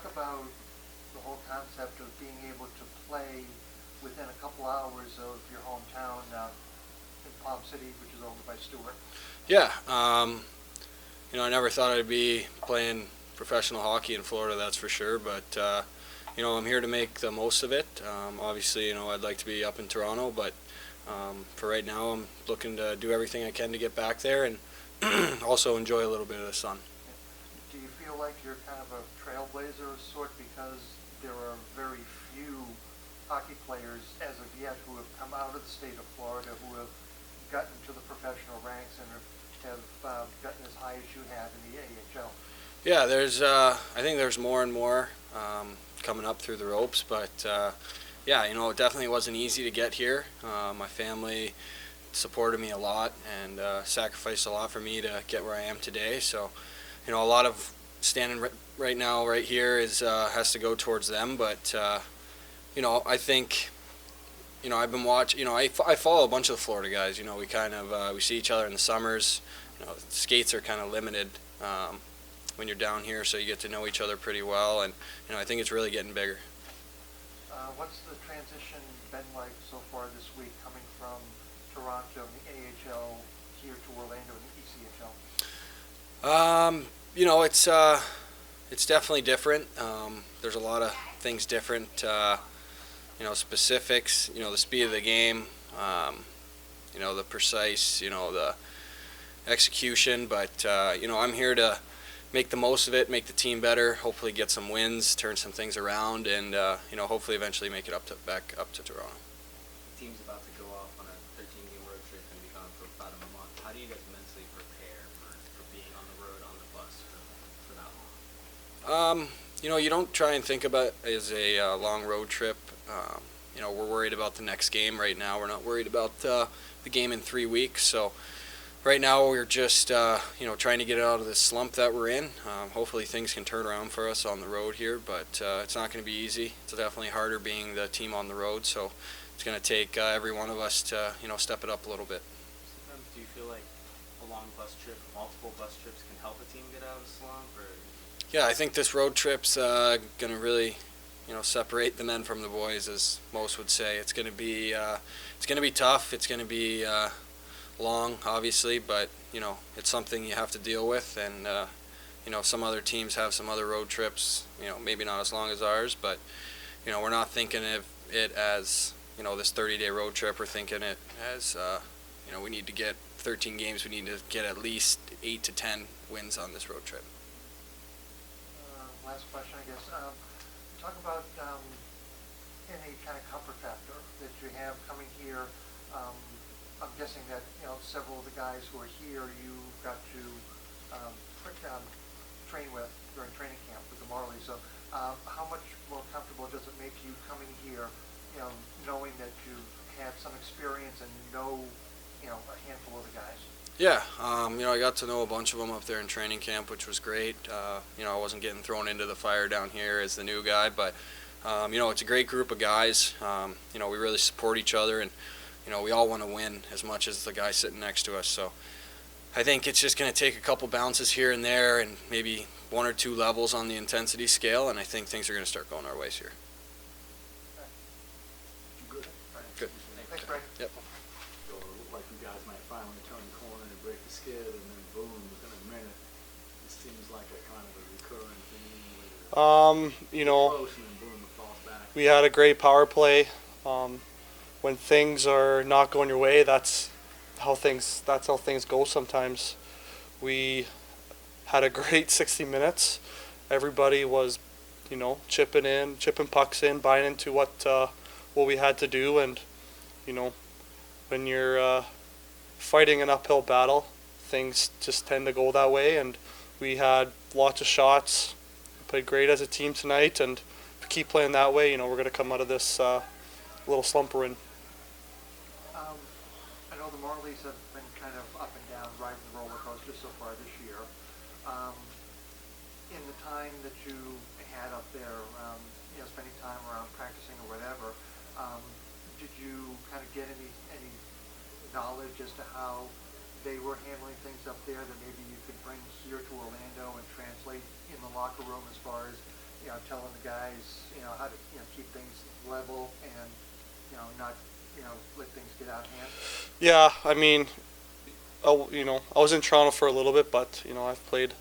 talk about the whole concept of being able to play within a couple hours of your hometown in Palm City, which is owned by Stewart. Yeah, I never thought I'd be playing professional hockey in Florida, that's for sure. But I'm here to make the most of it. Obviously, I'd like to be up in Toronto, but for right now, I'm looking to do everything I can to get back there and also enjoy a little bit of the sun. Do you feel like you're kind of a trailblazer of sort because there are very few hockey players as of yet who have come out of the state of Florida who have gotten to the professional ranks and have gotten as high as you have in the AHL? Yeah, I think there's more and more coming up through the ropes, but it definitely wasn't easy to get here. My family supported me a lot and sacrificed a lot for me to get where I am today. So, a lot of standing right now, right here, has to go towards them. But I think, I've been watching. I follow a bunch of the Florida guys. We kind of we see each other in the summers. Skates are kind of limited when you're down here, so you get to know each other pretty well. And I think it's really getting bigger. What's the transition been like so far this week, coming from Toronto in the AHL here to Orlando in the ECHL? It's definitely different. There's a lot of things different. Specifics. The speed of the game. The precise. The execution. But I'm here to make the most of it, make the team better, hopefully get some wins, turn some things around, and hopefully eventually make it back up to Toronto. The team's about to go off on a 13-game road trip and be gone for about a month. How do you guys mentally prepare for being on the road on the bus for that long? You don't try and think about it as a long road trip. We're worried about the next game right now. We're not worried about the game in 3 weeks. So right now we're just trying to get out of this slump that we're in. Hopefully things can turn around for us on the road here, but it's not going to be easy. It's definitely harder being the team on the road. So it's going to take every one of us to step it up a little bit. Sometimes do you feel like a long bus trip, multiple bus trips, can help a team get out of a slump? Or yeah, I think this road trip's going to really separate the men from the boys, as most would say. It's going to be tough. It's going to be long, obviously, but it's something you have to deal with. And some other teams have some other road trips, maybe not as long as ours, but we're not thinking of it as this 30-day road trip. We're thinking it as we need to get 13 games. We need to get at least 8 to 10 wins on this road trip. Last question, I guess. Talk about any kind of comfort factor that you have coming here. I'm guessing that several of the guys who are here you got to train with during training camp with the Marlies. So how much more comfortable does it make you coming here, knowing that you've had some experience and know a handful of the guys? Yeah, I got to know a bunch of them up there in training camp, which was great. I wasn't getting thrown into the fire down here as the new guy, but it's a great group of guys. We really support each other, and we all want to win as much as the guy sitting next to us. So I think it's just going to take a couple bounces here and there and maybe 1 or 2 levels on the intensity scale, and I think things are going to start going our ways here. Good. Good. Thanks, Brad. Yep. So it looked like you guys might finally turn the corner and break the skid, and then boom, within a minute, it seems like a kind of a recurring theme. Close and then boom, it falls back. We had a great power play. When things are not going your way, that's how things go sometimes. We had a great 60 minutes. Everybody was, chipping pucks in, buying into what we had to do, and when you're fighting an uphill battle, things just tend to go that way. And we had lots of shots. We played great as a team tonight, and if we keep playing that way, we're going to come out of this little slump we're in. I know the Marlies have been kind of up and down, riding the roller coaster so far this year. In the time that you had up there, spending time around practicing or whatever, did you kind of get any knowledge as to how they were handling things up there that maybe you could bring here to Orlando and translate in the locker room as far as telling the guys, how to, keep things level and, not, let things get out of hand? Yeah, I mean, I was in Toronto for a little bit, but I've played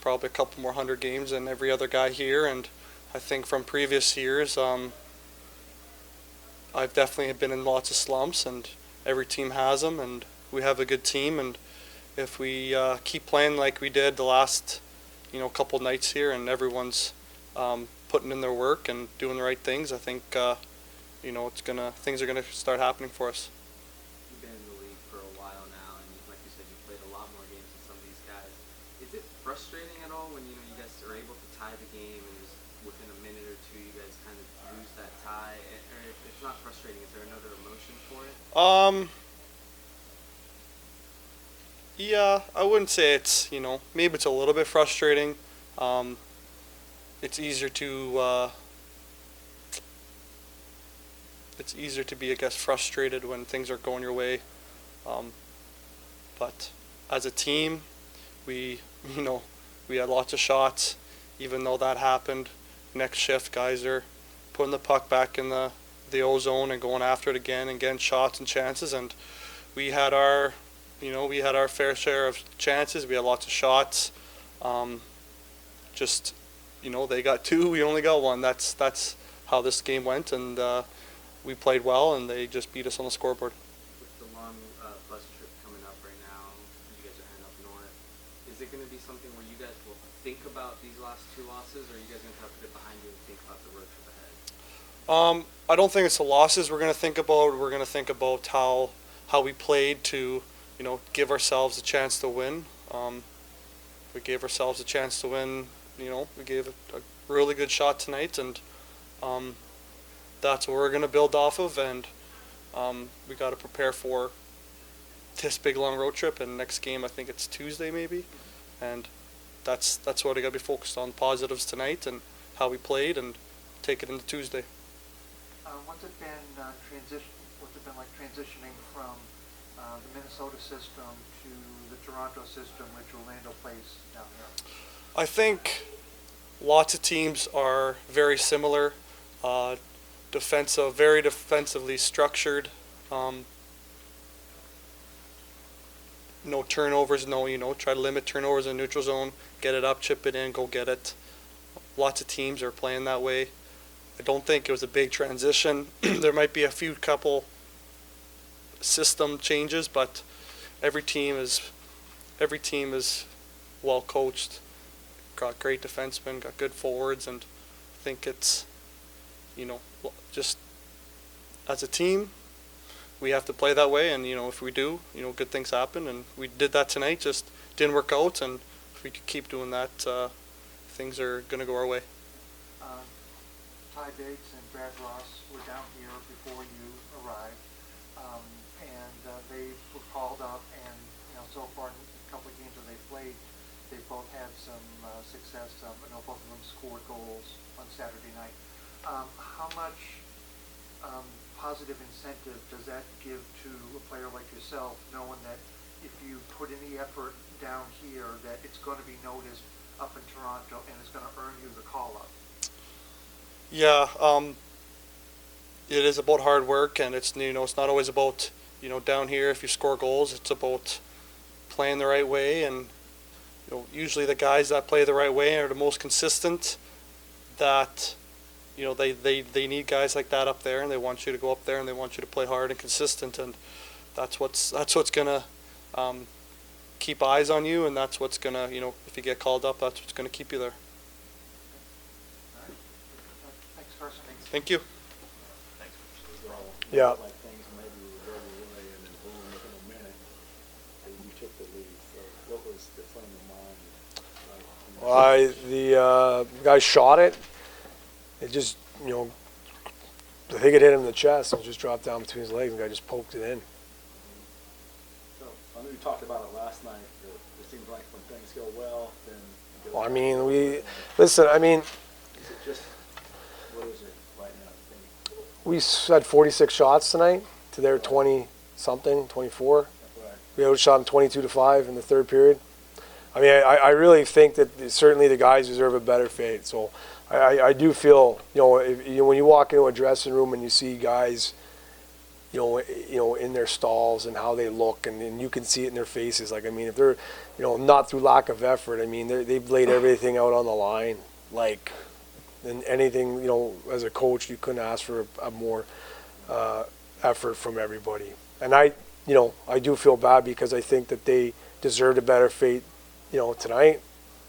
probably a couple more 100 games than every other guy here, and I think from previous years, I've definitely been in lots of slumps, and every team has them, and we have a good team, and if we keep playing like we did the last, couple nights here, and everyone's putting in their work and doing the right things, I think, things are gonna start happening for us. You've been in the league for a while now, and like you said, you've played a lot more games than some of these guys. Is it frustrating at all when you guys are able to tie the game and just within a minute or two you guys kind of lose that tie? Or if it's not frustrating, is there another emotion for it? Yeah, I wouldn't say it's, maybe it's a little bit frustrating. It's easier to be, I guess, frustrated when things are going your way. But as a team, we had lots of shots. Even though that happened, next shift, guys are putting the puck back in the O zone and going after it again and getting shots and chances. And we had our fair share of chances. We had lots of shots. They got two, we only got one. That's how this game went, and we played well, and they just beat us on the scoreboard. With the long bus trip coming up right now, you guys are heading up north. Is it going to be something where you guys will think about these last two losses, or are you guys going to put it behind you and think about the road trip ahead? I don't think it's the losses we're going to think about. We're going to think about how we played to, give ourselves a chance to win. We gave ourselves a chance to win. We gave a really good shot tonight, and that's what we're going to build off of. And we got to prepare for this big long road trip. And next game, I think it's Tuesday maybe, and that's what I got to be focused on: positives tonight and how we played, and take it into Tuesday. What's it been like transitioning from the Minnesota system to the Toronto system, which Orlando plays down here? I think lots of teams are very similar, very defensively structured. No turnovers, try to limit turnovers in the neutral zone, get it up, chip it in, go get it. Lots of teams are playing that way. I don't think it was a big transition. There might be a couple system changes, but every team is well coached. Got great defensemen, got good forwards, and I think it's, just as a team, we have to play that way, and, if we do, good things happen, and we did that tonight, just didn't work out, and if we could keep doing that, things are going to go our way. Ty Bates and Brad Ross were down here before you arrived, and they were called up, and, so far in a couple of games that they played, they both had some success. I know both of them scored goals on Saturday night. How much positive incentive does that give to a player like yourself, knowing that if you put any effort down here, that it's going to be noticed up in Toronto and it's going to earn you the call-up? Yeah, it is about hard work, and it's it's not always about down here if you score goals. It's about playing the right way, and usually the guys that play the right way are the most consistent. That they need guys like that up there, and they want you to go up there, and they want you to play hard and consistent, and that's what's gonna keep eyes on you, and that's what's gonna if you get called up, that's what's gonna keep you there. All right. Thanks, Carson. Thank you. Yeah. Like things maybe were going away, and then boom, within a minute, you took the lead. So what was the frame of mind? The guy shot it. It just, I think it hit him in the chest and just dropped down between his legs, and the guy just poked it in. So I know you talked about it last night. It seems like when things go well, then. It goes Well, I well. mean, Is it just, what is it right now? we had 46 shots tonight to their 20-something, 24. Right. We outshot them 22-5 in the third period. I mean, I really think that certainly the guys deserve a better fate. So I do feel, when you walk into a dressing room and you see guys, in their stalls and how they look, and you can see it in their faces. Like, I mean, if they're, not through lack of effort, I mean, they've laid everything out on the line. Like, and anything, as a coach, you couldn't ask for a more effort from everybody. And I do feel bad because I think that they deserved a better fate, tonight,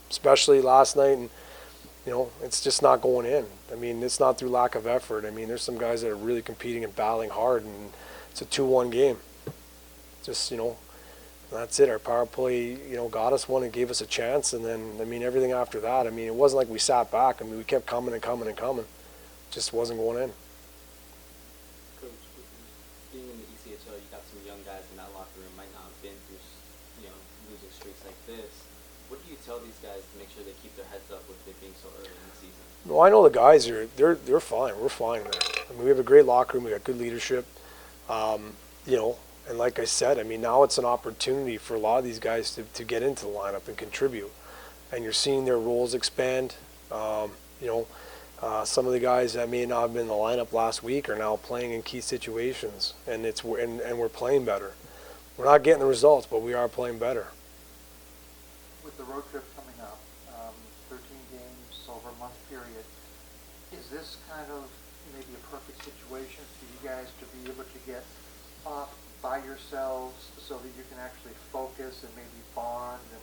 especially last night. And, it's just not going in. I mean, it's not through lack of effort. I mean, there's some guys that are really competing and battling hard, and it's a 2-1 game. Just, that's it. Our power play, got us one and gave us a chance. And then, I mean, everything after that, I mean, it wasn't like we sat back. I mean, we kept coming and coming and coming. Just wasn't going in. Coach, being in the ECHL, you got some young guys in that locker room, might not have been through, losing streaks like this. What do you tell these guys to make sure they keep their heads up with it being so early in the season? No, I know the guys they're fine. We're fine there. I mean, we have a great locker room. We got good leadership. And like I said, I mean, now it's an opportunity for a lot of these guys to get into the lineup and contribute. And you're seeing their roles expand. Some of the guys that may not have been in the lineup last week are now playing in key situations, and we're playing better. We're not getting the results, but we are playing better. With the road trip coming up, 13 games over a month period, is this kind of maybe a perfect situation for you guys to be able to get off by yourselves so that you can actually focus and maybe bond and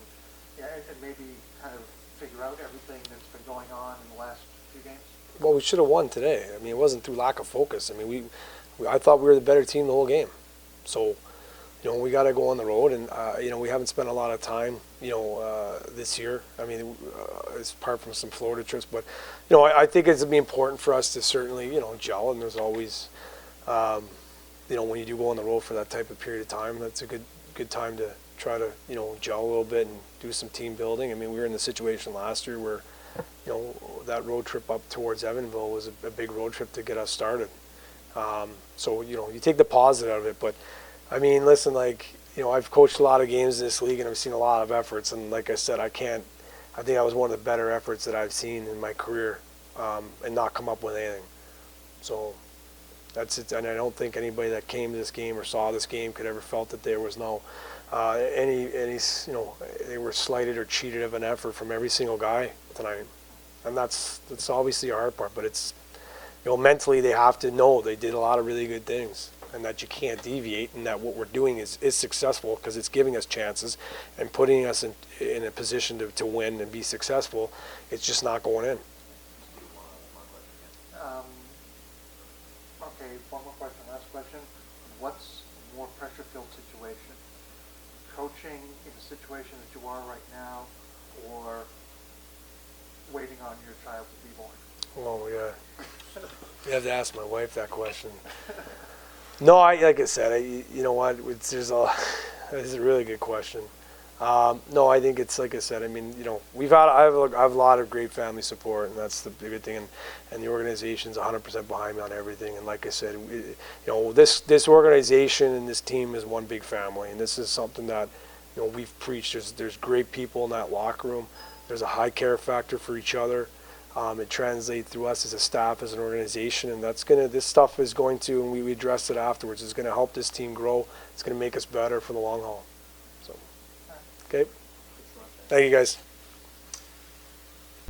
maybe kind of figure out everything that's been going on in the last few games? Well, we should have won today. I mean, it wasn't through lack of focus. I mean, I thought we were the better team the whole game. So, we got to go on the road, and we haven't spent a lot of time, this year. I mean, apart from some Florida trips, but I think it's gonna be important for us to certainly, gel. And there's always, when you do go on the road for that type of period of time, that's a good time to try to, gel a little bit and do some team building. I mean, we were in the situation last year where, that road trip up towards Evanville was a big road trip to get us started. So, you take the positive out of it, but I mean, listen, I've coached a lot of games in this league and I've seen a lot of efforts. And like I said, I think that was one of the better efforts that I've seen in my career, and not come up with anything. So that's it. And I don't think anybody that came to this game or saw this game could ever felt that there was no, they were slighted or cheated of an effort from every single guy tonight. And that's obviously a hard part, but it's, mentally they have to know they did a lot of really good things, and that you can't deviate, and that what we're doing is successful because it's giving us chances and putting us in a position to win and be successful. It's just not going in. Okay, one more question, last question. What's a more pressure-filled situation? Coaching in the situation that you are right now, or waiting on your child to be born? Oh, yeah. You have to ask my wife that question. No, like I said, you know what? This is a really good question. No, I think it's like I said. I mean, I have a lot of great family support, and that's the good thing. And the organization's 100% behind me on everything. And like I said, this organization and this team is one big family, and this is something that we've preached. There's great people in that locker room. There's a high care factor for each other. It translates through us as a staff, as an organization, and this stuff is going to, and we addressed it afterwards, is going to help this team grow. It's going to make us better for the long haul. So, okay. Thank you, guys.